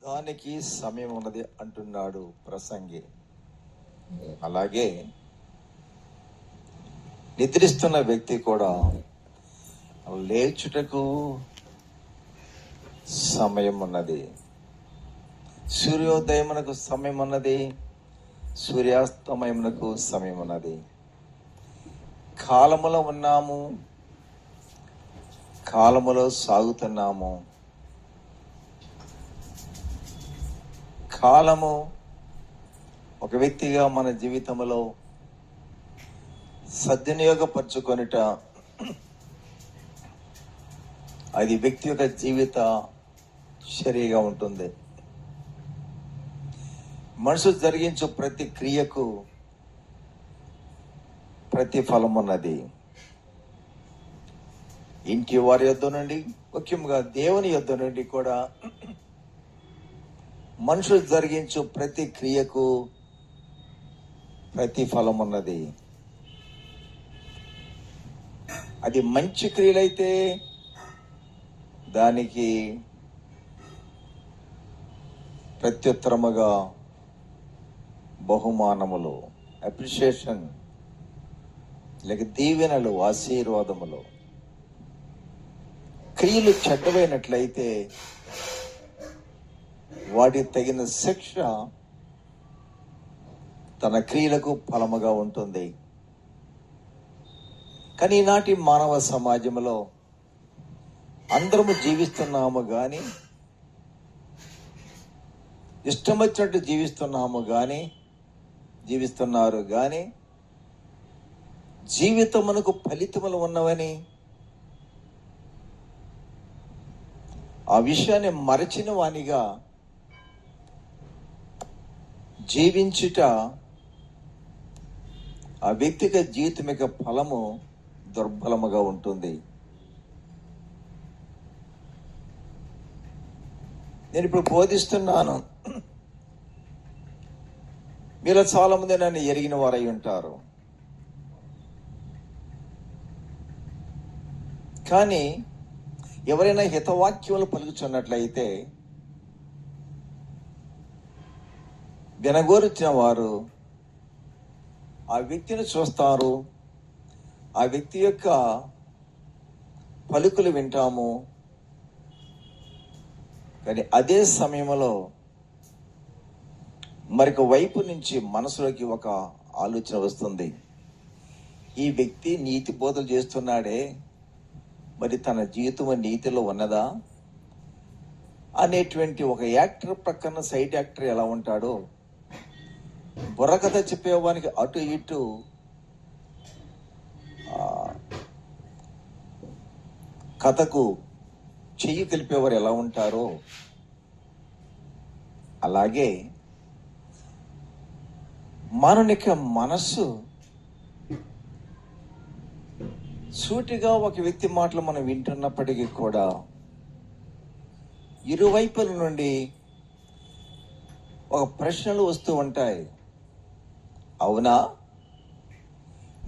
దానికి సమయం ఉన్నది అంటున్నాడు ప్రసంగి. అలాగే నిద్రిస్తున్న వ్యక్తి కూడా లేచుటకు సమయం ఉన్నది. సూర్యోదయమునకు సమయం ఉన్నది, సూర్యాస్తమయమునకు సమయం ఉన్నది. కాలములో ఉన్నాము, కాలములో సాగుతున్నాము. కాలము ఒక వ్యక్తిగా మన జీవితంలో సద్వినియోగపరచుకొనుట, అది వ్యక్తి యొక్క జీవిత చర్యగా ఉంటుంది. మనుషులు జరిగించు ప్రతి క్రియకు ప్రతిఫలం ఉన్నది. ఇంటి వారి యొద్ద నుండి, ముఖ్యంగా దేవుని యొద్ద నుండి కూడా మనుషులు జరిగించు ప్రతి క్రియకు ప్రతిఫలం ఉన్నది. అది మంచి క్రియలైతే దానికి ప్రత్యుత్తరముగా బహుమానములు, అప్రిషియేషన్, లేక దీవెనలు, ఆశీర్వాదములు. క్రియలు చెడ్డవైనట్లయితే వాటికి తగిన శిక్ష తన క్రియలకు ఫలముగా ఉంటుంది. కానీ ఈనాటి మానవ సమాజంలో అందరము జీవిస్తున్నాము కానీ, ఇష్టం వచ్చినట్టు జీవిస్తున్నారు కానీ జీవితమునకు ఫలితములు ఉన్నవని ఆ విషయాన్ని మరచిన వానిగా జీవించుట ఆ వ్యక్తిగత జీవితం యొక్క ఫలము దుర్బలముగా ఉంటుంది. నేను ఇప్పుడు బోధిస్తున్నాను, మీలో చాలా మంది నన్ను ఎరిగిన వారై ఉంటారు. కానీ ఎవరైనా హితవాక్యములు పలుకుచున్నట్లయితే వినగోరుచిన వారు ఆ వ్యక్తిని చూస్తారు, ఆ వ్యక్తి యొక్క పలుకులు వింటాము. కానీ అదే సమయంలో మరొక వైపు నుంచి మనసులోకి ఒక ఆలోచన వస్తుంది. ఈ వ్యక్తి నీతి బోధలు చేస్తున్నాడే, మరి తన జీవితం నీతిలో ఉన్నదా అనేటువంటి ఒక యాక్టర్ ప్రక్కన సైడ్ యాక్టర్ ఎలా ఉంటాడో, బుర్రకథ చెప్పేవానికి అటు ఇటు కథకు చెయ్యి కలిపేవారు ఎలా ఉంటారో, అలాగే మానవునిక మనస్సు సూటిగా ఒక వ్యక్తి మాటలు మనం వింటున్నప్పటికీ కూడా ఇరువైపుల నుండి ఒక ప్రశ్నలు వస్తూ ఉంటాయి. అవునా,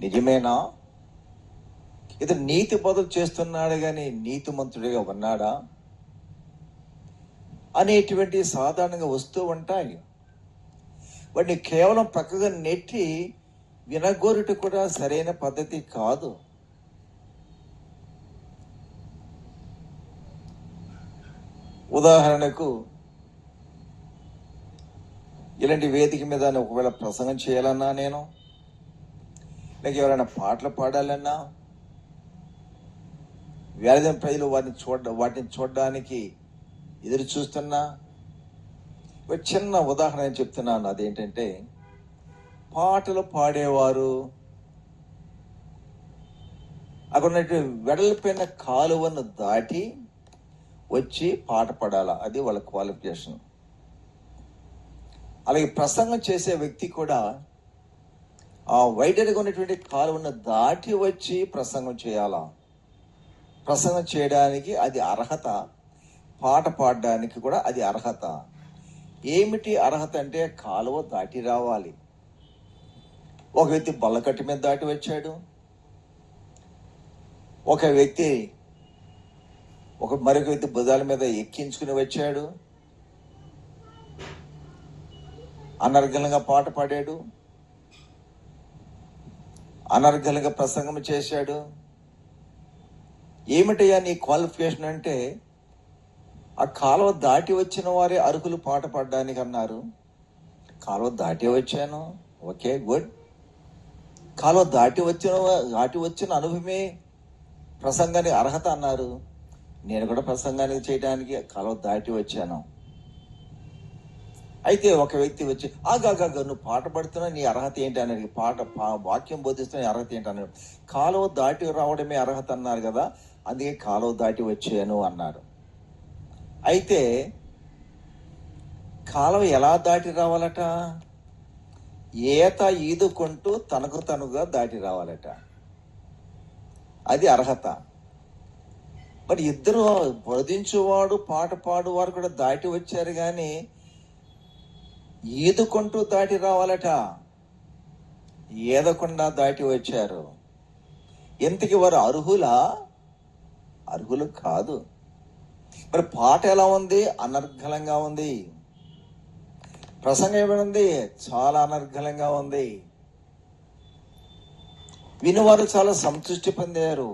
నిజమేనా, ఇతను నీతి బదులు చేస్తున్నాడు కానీ నీతిమంతుడిగా ఉన్నాడా అనేటువంటి సాధారణంగా వస్తూ ఉంటాయి. వాటిని కేవలం పక్కగా నెట్టి వినగోరుట కూడా సరైన పద్ధతి కాదు. ఉదాహరణకు, ఇలాంటి వేదిక మీద ఒకవేళ ప్రసంగం చేయాలన్నా, నేను లేక ఎవరైనా పాటలు పాడాలన్నా, వేలాది ప్రజలు వాటిని చూడడానికి ఎదురు చూస్తున్నా, ఒక చిన్న ఉదాహరణ చెప్తున్నాను. అదేంటంటే, పాటలు పాడేవారు అక్కడ ఉన్నటువంటి వెడల్పోయిన కాలువను దాటి వచ్చి పాట పాడాలా, అది వాళ్ళ క్వాలిఫికేషన్. అలాగే ప్రసంగం చేసే వ్యక్తి కూడా ఆ వైడర్గా ఉన్నటువంటి కాలువను దాటి వచ్చి ప్రసంగం చేయాలా. ప్రసంగం చేయడానికి అది అర్హత, పాట పాడడానికి కూడా అది అర్హత. ఏమిటి అర్హత అంటే, కాలువ దాటి రావాలి. ఒక వ్యక్తి బల్లకట్టు మీద దాటి వచ్చాడు, ఒక వ్యక్తి మరొక వ్యక్తి భుజాల మీద ఎక్కించుకుని వచ్చాడు, అనర్గళంగా పాట పాడాడు, అనర్గళంగా ప్రసంగం చేశాడు. ఏమిటయ్యా నీ క్వాలిఫికేషన్ అంటే, ఆ కాలువ దాటి వచ్చిన వారే అర్హులు పాట పాడడానికి అన్నారు. కాలువ దాటి వచ్చాను, ఓకే గుడ్. కాలువ దాటి వచ్చిన అనుభవమే ప్రసంగానికి అర్హత అన్నారు. నేను కూడా ప్రసంగానికి చేయడానికి కాలువ దాటి వచ్చాను. అయితే ఒక వ్యక్తి వచ్చి ఆగాగా నువ్వు పాట పడుతున్నా, నీ అర్హత ఏంటి అనేది, వాక్యం బోధిస్తున్న అర్హత ఏంటి అన్నాడు. కాలువ దాటి రావడమే అర్హత అన్నారు కదా, అందుకే కాలువ దాటి వచ్చాను అన్నారు. అయితే కాలువ ఎలా దాటి రావాలట? ఈత ఈదుకుంటూ తనకు తనుగా దాటి రావాలట. అది అర్హత. మరి ఇద్దరు బోధించువాడు పాట పాడువారు కూడా దాటి వచ్చారు, కానీ ఈదుకుంటూ దాటి రావాలట, ఈదకుండా దాటి వచ్చారు. ఇంతకి వారు అర్హులా? అర్హులు కాదు. మరి పాట ఎలా ఉంది? అనర్గళంగా ఉంది. ప్రసంగం ఏమైంది? చాలా అనర్గళంగా ఉంది. వినువారు చాలా సంతృష్టి పొందారు.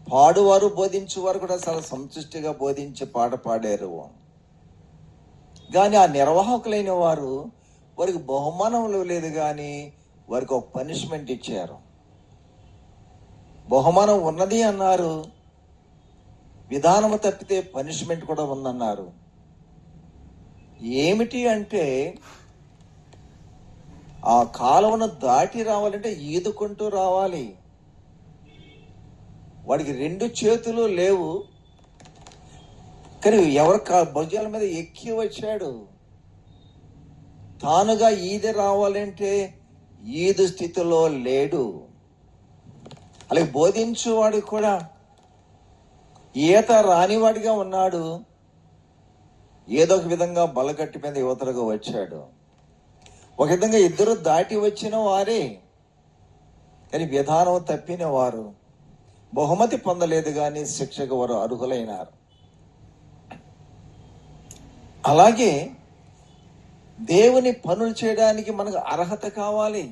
పాడువారు బోధించువారు కూడా చాలా సంతృష్టిగా బోధించి పాట పాడారు. కానీ ఆ నిర్వాహకులైన వారు వారికి బహుమానములు లేదు, కానీ వారికి ఒక పనిష్మెంట్ ఇచ్చారు. బహుమానం ఉన్నది అన్నారు, విధానము తప్పితే పనిష్మెంట్ కూడా ఉందన్నారు. ఏమిటి అంటే, ఆ కాలువను దాటి రావాలంటే ఈదుకుంటూ రావాలి. వాడికి 2 చేతులు లేవు, కానీ ఎవరి భుజాల మీద ఎక్కి వచ్చాడు. తానుగా ఈది రావాలంటే ఈదు స్థితిలో లేడు. అలాగే బోధించువాడు కూడా ఈత రానివాడిగా ఉన్నాడు. ఏదో ఒక విధంగా బలగట్టి మీద యువతలుగా వచ్చాడు. ఒక విధంగా ఇద్దరు దాటి వచ్చిన వారే, కానీ విధానం తప్పిన వారు. బహుమతి పొందలేదు, కానీ శిక్షకు వారు అర్హులైనారు. అలాగే దేవుని పనులు చేయడానికి మనకు అర్హత కావాలి.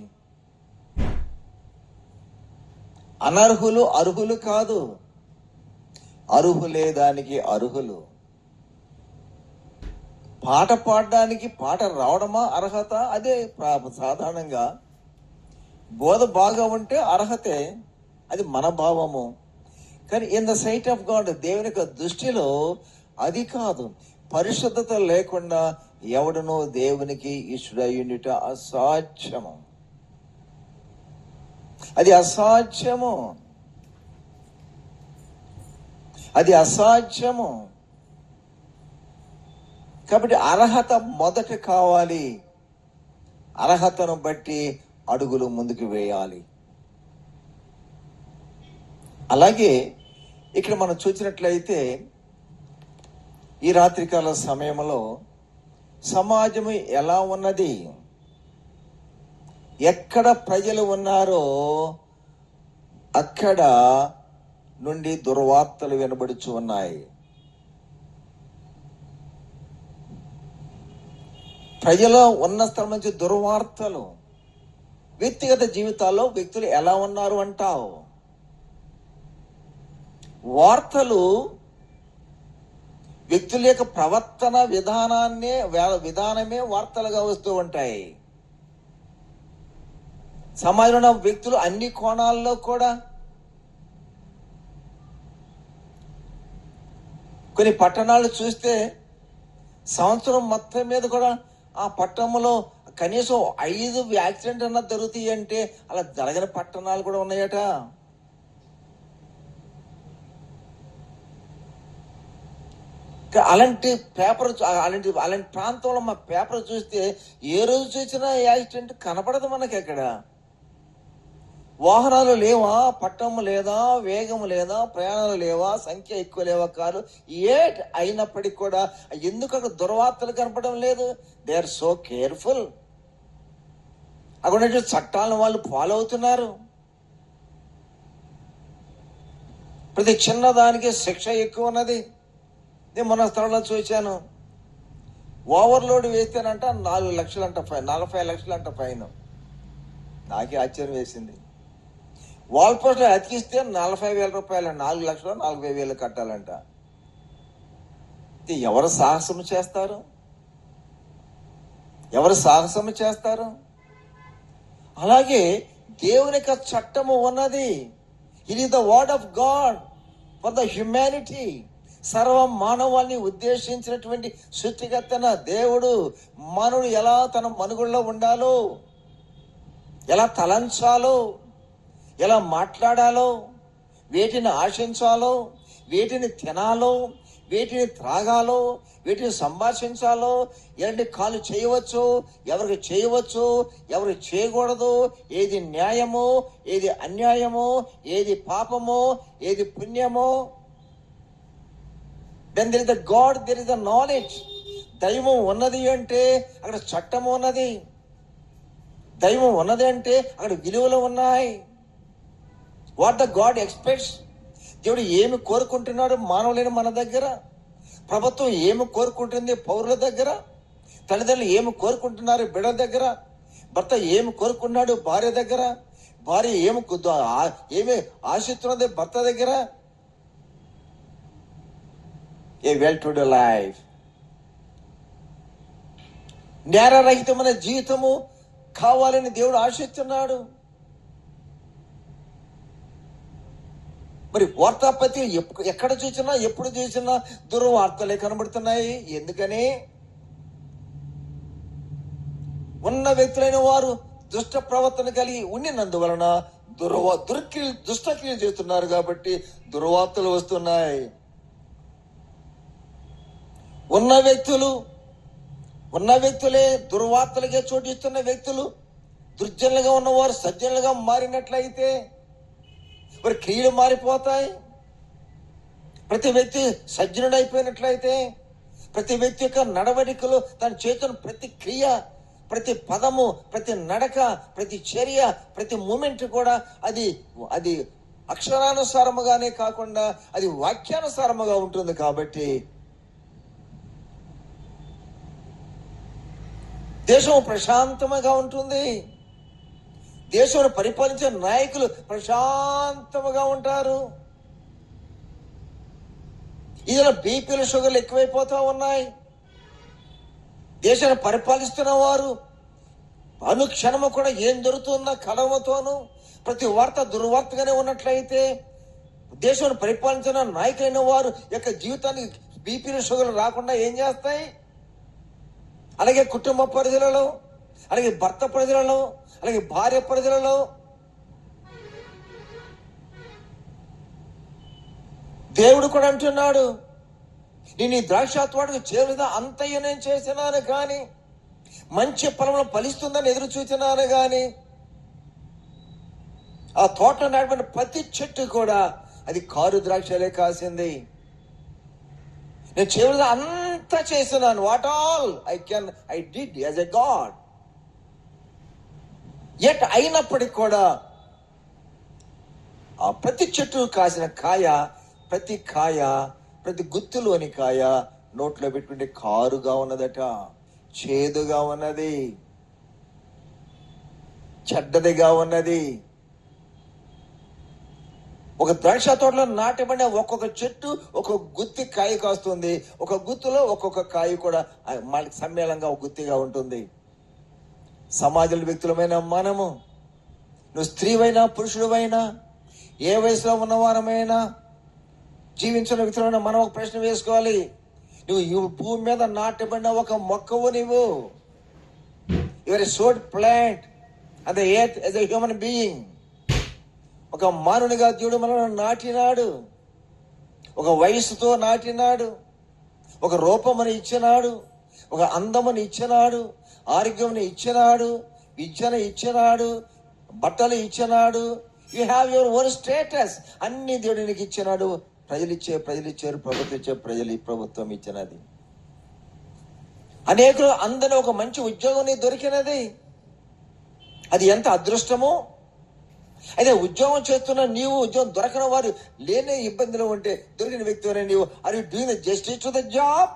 అనర్హులు అర్హులు కాదు, అర్హులే దానికి అర్హులు. పాట పాడడానికి పాట రావడమా అర్హత? అదే సాధారణంగా బోధ బాగా ఉంటే అర్హతే, అది మన భావము. కానీ in the sight of God, దేవుని యొక్క దృష్టిలో అది కాదు. పరిశుద్ధత లేకుండా ఎవడనో దేవునికి ఇష్టుడయ్యుండుట అసాధ్యము. అది అసాధ్యము, అది అసాధ్యము. కాబట్టి అర్హత మొదట కావాలి. అర్హతను బట్టి అడుగులు ముందుకు వేయాలి. అలాగే ఇక్కడ మనం చూసినట్లయితే ఈ రాత్రికాల సమయంలో సమాజము ఎలా ఉన్నది, ఎక్కడ ప్రజలు ఉన్నారో అక్కడ నుండి దుర్వార్తలు వినబడుచు ఉన్నాయి. ప్రజలు ఉన్న స్థలం నుంచి దుర్వార్తలు. వ్యక్తిగత జీవితాల్లో వ్యక్తులు ఎలా ఉన్నారు అంటావు. వార్తలు వ్యక్తుల యొక్క ప్రవర్తన విధానమే వార్తలుగా వస్తూ ఉంటాయి. సమాజంలో ఉన్న వ్యక్తులు అన్ని కోణాల్లో కూడా, కొన్ని పట్టణాలు చూస్తే సంవత్సరం మొత్తం మీద కూడా ఆ పట్టణంలో కనీసం 5 యాక్సిడెంట్ అన్నా జరుగుతాయి అంటే అలా జరగని పట్టణాలు కూడా ఉన్నాయట. అలాంటి అలాంటి ప్రాంతంలో మా పేపర్ చూస్తే ఏ రోజు చూసినా యాక్సిడెంట్ కనపడదు మనకి. అక్కడ వాహనాలు లేవా, పట్టణం లేదా, వేగం లేదా, ప్రయాణాలు లేవా, సంఖ్య ఎక్కువ లేవా, కారు అయినప్పటికీ కూడా ఎందుకు అక్కడ దుర్వార్తలు కనపడడం లేదు? They are so careful. అక్కడ చట్టాలను వాళ్ళు ఫాలో అవుతున్నారు. ప్రతి చిన్నదానికి శిక్ష ఎక్కువ ఉన్నది. నేను మొన్న స్థలంలో చూశాను, ఓవర్లోడ్ వేస్తేనంట 4 లక్షలంట ఫైన్, 45 లక్షలంట ఫైన్. నాకే ఆశ్చర్యం వేసింది. వాల్ పోస్ట్లో అతికిస్తే 40,000 రూపాయలు, 4 లక్షలు 40,000 కట్టాలంట. ఎవరు సాహసం చేస్తారు? ఎవరు సాహసం చేస్తారు? అలాగే దేవుని యొక్క చట్టము ఉన్నది. It is the word of God for the humanity. సర్వ మానవాన్ని ఉద్దేశించినటువంటి సృష్టికర్తన దేవుడు మానవుడు ఎలా తన మనుగడలో ఉండాలో, ఎలా తలంచాలో, ఎలా మాట్లాడాలో, వేటిని ఆశించాలో, వేటిని తినాలో, వేటిని త్రాగాలో, వీటిని సంభాషించాలో, ఎలాంటి కాలు చేయవచ్చు, ఎవరికి చేయవచ్చు, ఎవరు చేయకూడదు, ఏది న్యాయమో, ఏది అన్యాయమో, ఏది పాపమో, ఏది పుణ్యమో. Then there is the God, there is the knowledge. దైవం ఉన్నది అంటే అక్కడ చట్టము ఉన్నది. దైవం ఉన్నది అంటే అక్కడ విలువలు ఉన్నాయి. What the God expects. దేవుడు ఏమి కోరుకుంటున్నాడు మానవులైన మన దగ్గర? ప్రభుత్వం ఏమి కోరుకుంటుంది పౌరుల దగ్గర? తల్లిదండ్రులు ఏమి కోరుకుంటున్నారు బిడ్డ దగ్గర? భర్త ఏమి కోరుకున్నాడు భార్య దగ్గర? భార్య ఏమి ఆశిస్తున్నది భర్త దగ్గర? A well to do life, నేరరహితమైన జీవితము కావాలని దేవుడు ఆశిస్తున్నాడు. మరి వార్తాపత్రిక ఎక్కడ చూసినా, ఎప్పుడు చూసినా దుర్వార్తలే కనబడుతున్నాయి. ఎందుకని? ఉన్న వ్యక్తులైన వారు దుష్ట ప్రవర్తన కలిగి ఉండినందువలన దుష్టక్రియలు చేస్తున్నారు కాబట్టి దుర్వార్తలు వస్తున్నాయి. ఉన్న వ్యక్తులే దుర్వార్తలకే చోటిస్తున్న వ్యక్తులు దుర్జనులుగా ఉన్నవారు సజ్జనులుగా మారినట్లయితే మరి క్రియలు మారిపోతాయి. ప్రతి వ్యక్తి సజ్జనుడైపోయినట్లయితే, ప్రతి వ్యక్తి యొక్క నడవడికలు తన చేతున్న ప్రతి క్రియ, ప్రతి పదము, ప్రతి నడక, ప్రతి చర్య, ప్రతి మూమెంట్ కూడా అది అక్షరానుసారముగానే కాకుండా అది వాక్యానుసారముగా ఉంటుంది. కాబట్టి దేశం ప్రశాంతముగా ఉంటుంది. దేశంలో పరిపాలించే నాయకులు ప్రశాంతముగా ఉంటారు. ఇందులో బీపీలు షుగర్లు ఎక్కువైపోతా ఉన్నాయి. దేశాన్ని పరిపాలిస్తున్న వారు అనుక్షణము కూడా ఏం జరుగుతుందో కలవతోనూ ప్రతి వార్త దుర్వార్తగానే ఉన్నట్లయితే దేశాన్ని పరిపాలించిన నాయకులైన వారు యొక్క జీవితానికి బీపీలు షుగర్లు రాకుండా ఏం చేస్తాయి? అలాగే కుటుంబ పరిధులలో, అలాగే భర్త పరిధులలో, అలాగే భార్య పరిధులలో దేవుడు కూడా అంటున్నాడు, నేను ఈ ద్రాక్ష తోటకు చేరుదా అంతయ్య నేను చేసినాను కానీ, మంచి పొలంలో ఫలిస్తుందని ఎదురు చూసినాను కానీ, ఆ తోటలో నాటిన ప్రతి చెట్టు కూడా అది కారు ద్రాక్షలే కాసింది. నేను చేరుదా అంతా చేసినాను. What all I did as a God. At అయినప్పటికి కూడా ఆ ప్రతి చెట్టు కాసిన కాయ, ప్రతి గుత్తులోని కాయ నోట్లో పెట్టుకుంటే కారుగా ఉన్నదట, చేదుగా ఉన్నది, చెడ్డదిగా ఉన్నది. ఒక ద్రాక్ష తోటలో నాటబడిన ఒక్కొక్క చెట్టు ఒక్కొక్క గుత్తి కాయ కాస్తుంది. ఒక గుత్తులో ఒక్కొక్క కాయ కూడా సమ్మేళనంగా ఒక గుత్తిగా ఉంటుంది. సమాజంలో వ్యక్తులమైన మనము, నువ్వు స్త్రీవైనా పురుషుడువైనా, ఏ వయసులో ఉన్నవారమైనా, జీవించిన వ్యక్తులైనా మనం ఒక ప్రశ్న వేసుకోవాలి. నువ్వు భూమి మీద నాటబడిన ఒక మొక్కవు. నువ్వు you're a sowed plant on the earth as a human being. ఒక మానవునిగా దేవుడు మనల్ని నాటినాడు. ఒక వయసుతో నాటినాడు. ఒక రూపముని ఇచ్చినాడు. ఒక అందముని ఇచ్చినాడు. ఆరోగ్యముని ఇచ్చినాడు. విద్యను ఇచ్చినాడు. బట్టలు ఇచ్చినాడు. You have your own status. అన్ని దేవుడు నీకు ఇచ్చినాడు. ప్రజలు ఇచ్చారు. ప్రభుత్వం ఇచ్చినది. అనేకులు అందరూ ఒక మంచి ఉద్యోగం నీకు దొరికినది. అది ఎంత అదృష్టమో. అయితే ఉద్యోగం చేస్తున్న నీవు, ఉద్యోగం దొరకని వారు లేని ఇబ్బందులు ఉంటే దొరికిన వ్యక్తి నీవు, are you doing the justice to the job?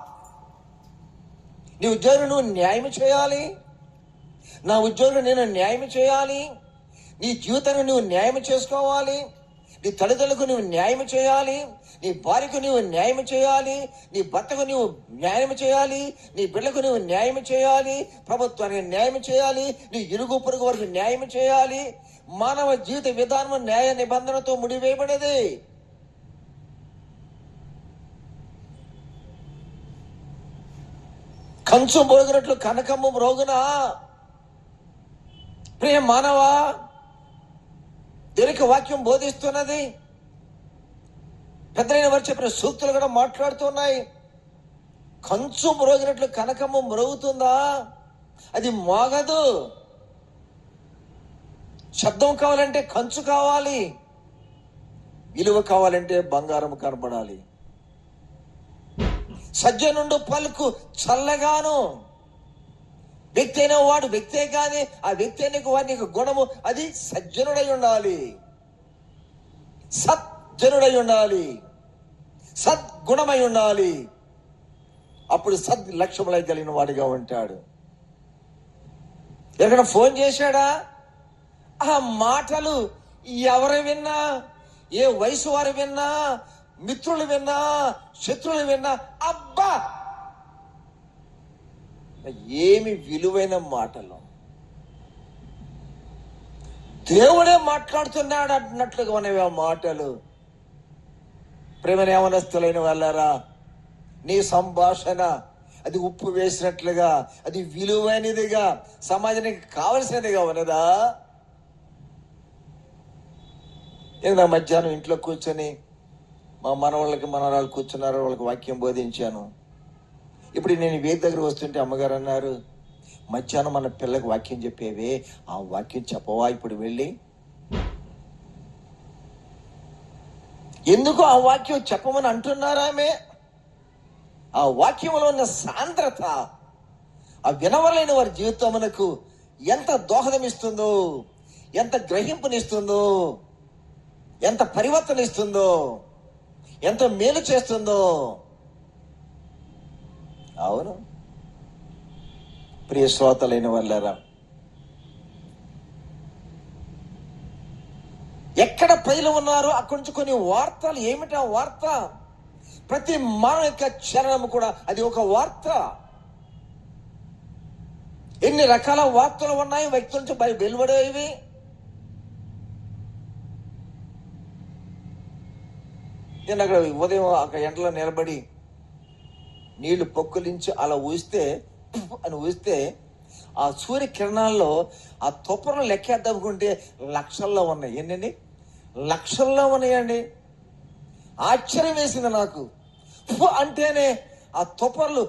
నీ ఉద్యోగులు నువ్వు న్యాయం చేయాలి, నా ఉద్యోగులు నేను న్యాయం చేయాలి, నీ జీవితాన్ని నువ్వు న్యాయం చేసుకోవాలి, నీ తల్లిదండ్రులకు నువ్వు న్యాయం చేయాలి, నీ భార్యకు నువ్వు న్యాయం చేయాలి, నీ భర్తకు నువ్వు న్యాయం చేయాలి, నీ బిడ్డకు నువ్వు న్యాయం చేయాలి, ప్రభుత్వానికి న్యాయం చేయాలి, నీ ఇరుగు పొరుగు వరకు న్యాయం చేయాలి. మానవ జీవిత విధానం న్యాయ నిబంధనతో ముడివేయబడేది. కంచు మ్రోగినట్లు కనకమ్మ మ్రోగునా. ప్రియ మానవా, దేవునికి వాక్యం బోధిస్తున్నది. పెద్దలైన వారు చెప్పిన సూక్తులు కూడా మాట్లాడుతున్నాయి. కంచు మ్రోగినట్లు కనకమ్మ మ్రోగుతుందా? అది మోగదు. శబ్దం కావాలంటే కంచు కావాలి, విలువ కావాలంటే బంగారం కనబడాలి. సజ్జనుండు పలుకు చల్లగాను. వ్యక్తి అయిన వాడు వ్యక్తే కానీ ఆ వ్యక్తి అయిన వాడి గుణము అది సజ్జనుడై ఉండాలి, సజ్జనుడై ఉండాలి, సద్గుణమై ఉండాలి. అప్పుడు సద్లక్ష్యములై కలిగిన వాడిగా ఉంటాడు. ఎక్కడ ఫోన్ చేశాడా? ఆ మాటలు ఎవరు విన్నా, ఏ వయసు వారు విన్నా, మిత్రులు విన్నా, శత్రువులు విన్నా, అబ్బా ఏమి విలువైన మాటలు, దేవుడే మాట్లాడుతున్నాడు అన్నట్లుగా ఉన్నవి ఆ మాటలు. ప్రేమ యవనస్తులైన వాళ్ళారా, నీ సంభాషణ అది ఉప్పు వేసినట్లుగా, అది విలువైనదిగా, సమాజానికి కావలసినదిగా ఉన్నదా? నేను నా మధ్యాహ్నం ఇంట్లో కూర్చొని మా మనవాళ్ళకి మనవరాళ్ళు కూర్చున్నారు, వాళ్ళకి వాక్యం బోధించాను. ఇప్పుడు నేను వేది దగ్గర వస్తుంటే అమ్మగారు అన్నారు, మధ్యాహ్నం మన పిల్లకి వాక్యం చెప్పేవే, ఆ వాక్యం చెప్పవా ఇప్పుడు వెళ్ళి? ఎందుకు ఆ వాక్యం చెప్పమని అంటున్నారామే? ఆ వాక్యంలో ఉన్న సాంద్రత ఆ వినవలైన వారి జీవితమునకు ఎంత దోహదం ఇస్తుందో, ఎంత గ్రహింపునిస్తుందో, ఎంత పరివర్తన ఇస్తుందో, ఎంత మేలు చేస్తుందో. అవును ప్రియ శ్రోతలైన వాళ్ళరా, ఎక్కడ ప్రజలు ఉన్నారో అక్కడి నుంచి కొన్ని వార్తలు. ఏమిటా వార్త? ప్రతి మానవ యొక్క చరణం కూడా అది ఒక వార్త. ఎన్ని రకాల వార్తలు ఉన్నాయి వ్యక్తుల నుంచి వెలువడేవి. నేను అక్కడ ఉదయం అక్కడ ఎండలో నిలబడి నీళ్లు పొక్కులించి అలా ఊస్తే అని ఊస్తే ఆ సూర్యకిరణాల్లో ఆ తుప్పర్లు లెక్కేద్దాం అనుకుంటే లక్షల్లో ఉన్నాయి. ఏంటండి? లక్షల్లో ఉన్నాయండి. ఆశ్చర్యం వేసింది నాకు. అంటేనే ఆ తుప్పర్లు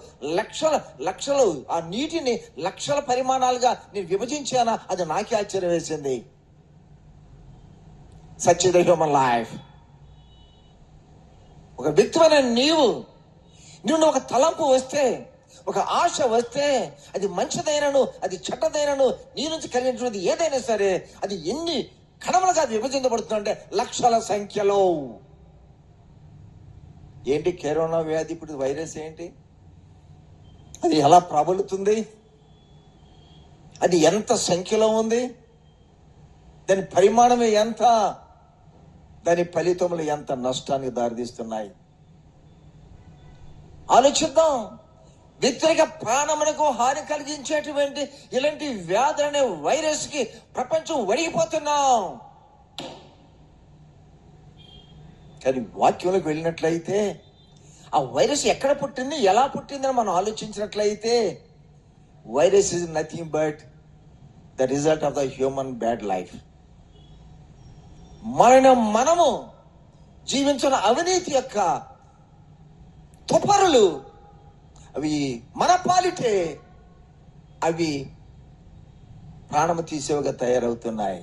లక్షలు ఆ నీటిని లక్షల పరిమాణాలుగా నేను విభజించానా, అది నాకే ఆశ్చర్యం వేసింది. Such the human life. ఒక వ్యక్తిమైన నువ్వు ఒక తలంపు వస్తే, ఒక ఆశ వస్తే, అది మంచిదైనను అది చెడ్డదైనను నీ నుంచి కలిగినటువంటి ఏదైనా సరే అది ఎన్ని కణములుగా విభజించబడుతుందంటే లక్షల సంఖ్యలో. ఏంటి కరోనా వ్యాధి, ఇప్పుడు వైరస్ ఏంటి, అది ఎలా ప్రబలుతుంది, అది ఎంత సంఖ్యలో ఉంది, దాని పరిమాణమే ఎంత, దాని ఫలితములు ఎంత నష్టానికి దారితీస్తున్నాయి. ఆలోచిద్దాం. వ్యక్తిగత ప్రాణమునకు హాని కలిగించేటువంటి ఇలాంటి వ్యాధి అనే వైరస్ కి ప్రపంచం వడిగిపోతున్నాం. కానీ వాక్యంలోకి వెళ్ళినట్లయితే ఆ వైరస్ ఎక్కడ పుట్టింది, ఎలా పుట్టిందని మనం ఆలోచించినట్లయితే virus is nothing but the result of the human bad life. మనము జీవించిన అవినీతి యొక్క తుపరులు అవి మన పాలిటే అవి ప్రాణము తీసేవిగా తయారవుతున్నాయి.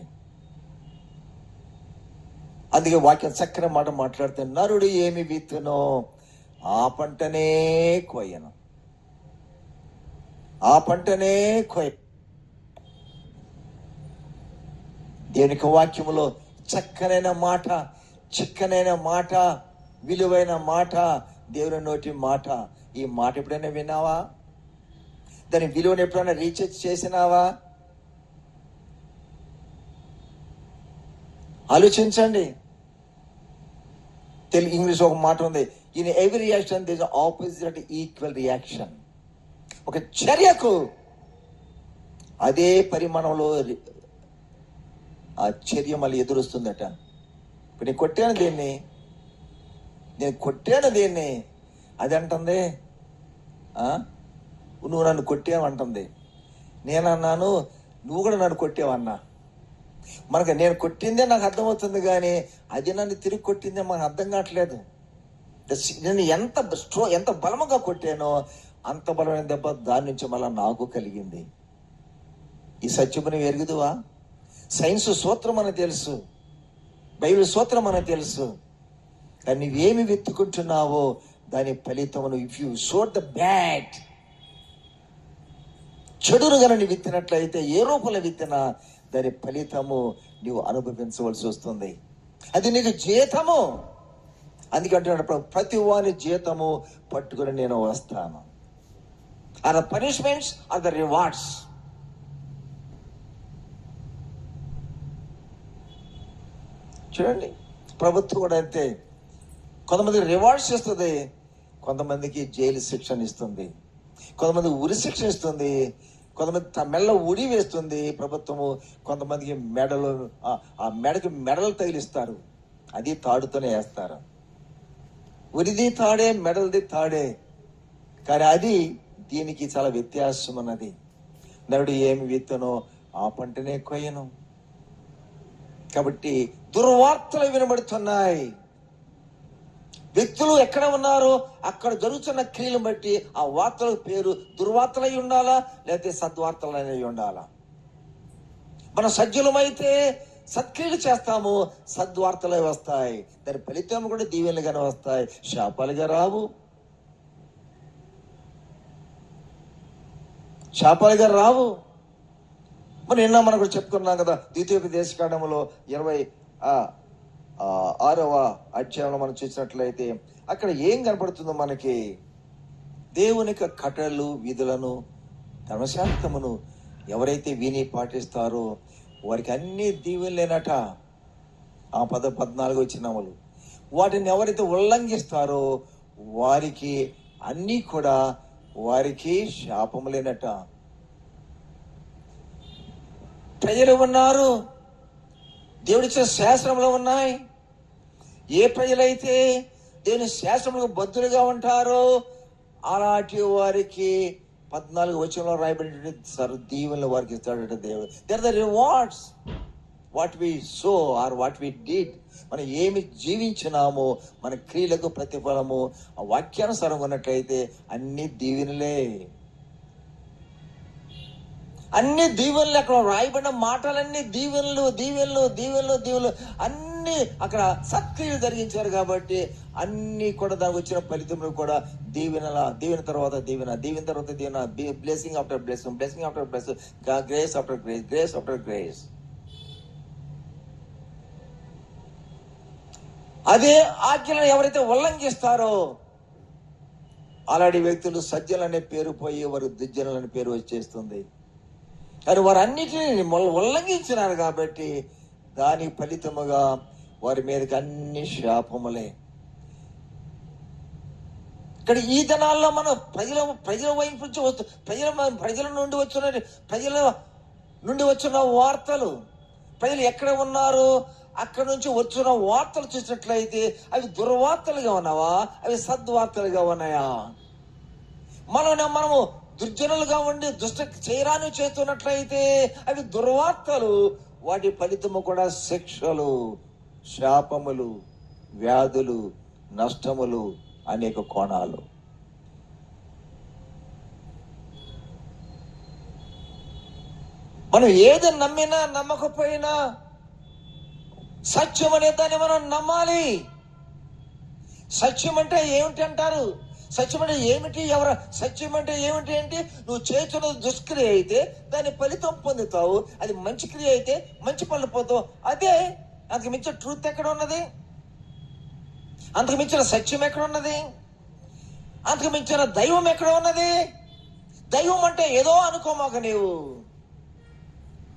అందుకే వాక్యం చక్కని మాట మాట్లాడుతే, నరుడు ఏమి విత్తునో ఆ పంటనే కోయను, ఆ పంటనే కోయ. దేవునికి వాక్యములో చక్కనైన మాట, చిక్కనైన మాట, విలువైన మాట, దేవుని నోటి మాట. ఈ మాట ఎప్పుడైనా విన్నావా? దాని విలువను ఎప్పుడైనా రీసెర్చ్ చేసినావా? ఆలోచించండి. ఇంగ్లీష్ ఒక మాట ఉంది, in every reaction there is opposite equal reaction. ఒక చర్యకు అదే పరిమాణంలో ఆ చర్య మళ్ళీ ఎదురొస్తుందట. ఇప్పుడు నేను కొట్టాను దీన్ని, అది అంటుంది నువ్వు నన్ను కొట్టావంటుంది. నేను అన్నాను నువ్వు కూడా నన్ను కొట్టావన్నా. మనకు నేను కొట్టిందే నాకు అర్థమవుతుంది, కానీ అది నన్ను తిరిగి కొట్టిందే మనకు అర్థం కావట్లేదు. నేను ఎంత బలముగా కొట్టానో అంత బలమైన దెబ్బ దాని నుంచి మళ్ళీ నాకు కలిగింది. ఈ సత్యముని ఎరుగుదువా? సైన్స్ సూత్రం అని తెలుసు, బైబిల్ సూత్రం అని తెలుసు, కానీ నువ్వేమి వెతుకుంటున్నావో దాని ఫలితమును, ఇఫ్ యూ సోడ్ ద బ్యాడ్, చెడును గన నీ విత్తినట్లయితే ఏ రూపంలో విత్తినా దాని ఫలితము నీవు అనుభవించవలసి వస్తుంది. అది నీకు జీతము. అందుకంటే ప్రతి వాని జీతము పట్టుకుని నేను వస్తాను. Are the punishments are the rewards. చూడండి, ప్రభుత్వం కూడా అంతే. కొంతమందికి రివార్డ్స్ ఇస్తుంది, కొంతమందికి జైలు శిక్షణ ఇస్తుంది, కొంతమంది ఉరి శిక్షణ ఇస్తుంది, కొంతమంది మెల్ల ఉడి వేస్తుంది ప్రభుత్వము, కొంతమందికి మెడలు, ఆ మెడకి మెడలు తగిలిస్తారు, అది తాడుతోనే వేస్తారు. ఉరిది తాడే, మెడలది తాడే, కానీ అది దీనికి చాలా వ్యత్యాసం అన్నది. నరుడు ఏమి విత్తనో ఆ పంటనే కొయ్యను. కాబట్టి దుర్వార్తలు వినబడుతున్నాయి. వ్యక్తులు ఎక్కడ ఉన్నారో అక్కడ జరుగుతున్న క్రియలను బట్టి ఆ వార్తల పేరు దుర్వార్తలై ఉండాలా, లేకపోతే సద్వార్తలై ఉండాలా. మనం సజ్జలమైతే సత్క్రియలు చేస్తాము, సద్వార్తలే వస్తాయి, దాని ఫలితం కూడా దీవెనలుగానే వస్తాయి, శాపాలుగా రావు. మరి నిన్న మనం కూడా చెప్పుకున్నాం కదా, ద్వితీయోపదేశకాండములో 26వ అధ్యాయంలో మనం చూసినట్లయితే అక్కడ ఏం కనపడుతుందో మనకి, దేవుని కట్టడలు, విధులను, ధర్మశాస్త్రమును ఎవరైతే విని పాటిస్తారో వారికి అన్ని దీవెనలేనట. ఆ 14 వచ్చినములు వాటిని ఎవరైతే ఉల్లంఘిస్తారో వారికి అన్నీ కూడా వారికి శాపములేనట. ప్రజలు ఉన్నారు, దేవుడిచ్చే శాస్త్రంలో ఉన్నాయి. ఏ ప్రజలైతే దేవుని శాస్త్రంలో బద్ధులుగా ఉంటారో అలాంటి వారికి 14 వచనంలో రాయబడి దీవెనలు వారికి ఇస్తాడట దేవుడు. There the rewards what we sow or what we did. మనం ఏమి జీవించినామో మన క్రియలకు ప్రతిఫలము ఆ వాక్యానుసారం ఉన్నట్లయితే అన్ని దీవెనలే. అన్ని దీవెనలు, అక్కడ రాయబడిన మాటలన్నీ దీవెనలు దీవెనలు దీవెనలు దీవెనలు అన్ని అక్కడ సత్క్రియలు జరిగించారు. కాబట్టి అన్ని కూడా దానికి వచ్చిన ఫలితములు కూడా దీవెన తర్వాత దీవెన, దీవెన తర్వాత దీవెన, blessing after blessing, blessing after blessing, grace after grace, grace after grace. అదే ఆజ్ఞలను ఎవరైతే ఉల్లంఘిస్తారో అలాంటి వ్యక్తులు సజ్జలనే పేరు పోయి వారు దుర్జనులని పేరు వచ్చేస్తుంది. కానీ వారు అన్నిటిని ఉల్లంఘించినారు కాబట్టి దాని ఫలితముగా వారి మీదకి అన్ని శాపములే. ఇక్కడ ఈ దినాల్లో మనం ప్రజల వైపు నుంచి ప్రజల నుండి వచ్చిన వార్తలు, ప్రజలు ఎక్కడ ఉన్నారు అక్కడ నుంచి వచ్చిన వార్తలు చూసినట్లయితే అవి దుర్వార్తలుగా ఉన్నావా, అవి సద్వార్తలుగా ఉన్నాయా? మనము దుర్జనులుగా ఉండి దుష్ట చేయరాని చేస్తున్నట్లయితే అవి దుర్వార్తలు, వాటి ఫలితము కూడా శిక్షలు, శాపములు, వ్యాధులు, నష్టములు, అనేక కోణాలు. మనం ఏది నమ్మినా నమ్మకపోయినా సత్యం అనే దాన్ని మనం నమ్మాలి. సత్యం అంటే ఏమిటి అంటారు? సత్యం అంటే ఏమిటి? సత్యం అంటే ఏమిటి అంటే నువ్వు చేస్తున్నది దుష్క్రియ అయితే దాని ఫలితం పొందుతావు, అది మంచి క్రియ అయితే మంచి పనులు పోతావు. అదే, అంతకు మించిన ట్రూత్ ఎక్కడ ఉన్నది? అంతకు మించిన సత్యం ఎక్కడ ఉన్నది? అంతకు మించిన దైవం ఎక్కడ ఉన్నది? దైవం అంటే ఏదో అనుకో మాకు, నీవు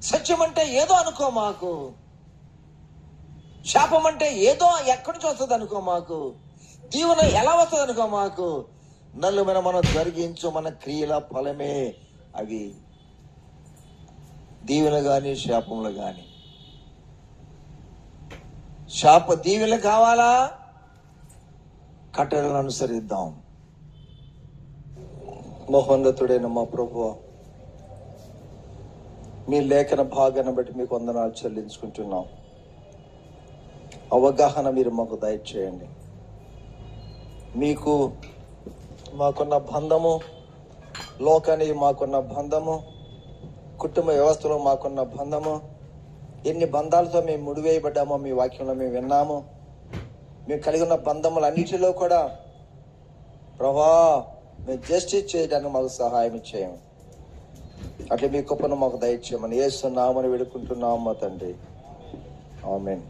సత్యం అంటే ఏదో అనుకో మాకు, శాపం అంటే ఏదో ఎక్కడి నుంచి వస్తుంది అనుకో మాకు, దీవెన ఎలా వస్తుంది అనుకో మాకు. నలుమైన మనం జరిగించు మన క్రియల ఫలమే అవి, దీవెన గాని శాపములు గాని. శాప దీవెనలు కావాలా? కట్టడలను అనుసరిద్దాం. మహోన్నతుడైన మా ప్రభువా, మీ లేఖన భాగాన్ని బట్టి మీకు వందనాలు చెల్లించుకుంటున్నాం. అవగాహన మీరు మాకు దయచేయండి. మీకు మాకున్న బంధము, లోకానికి మాకున్న బంధము, కుటుంబ వ్యవస్థలో మాకున్న బంధము, ఎన్ని బంధాలతో మేము ముడివేయబడ్డామో మీ వాక్యంలో మేము విన్నాము. మేము కలిగి ఉన్న బంధములన్నిటిలో కూడా ప్రభా మేము జస్టిస్ చేయడానికి మాకు సహాయం చేయము. అట్లా మీ కృపను మాకు దయచేయమని యేసు నామమున వేడుకుంటున్నాము మా తండ్రి. ఆమేన్.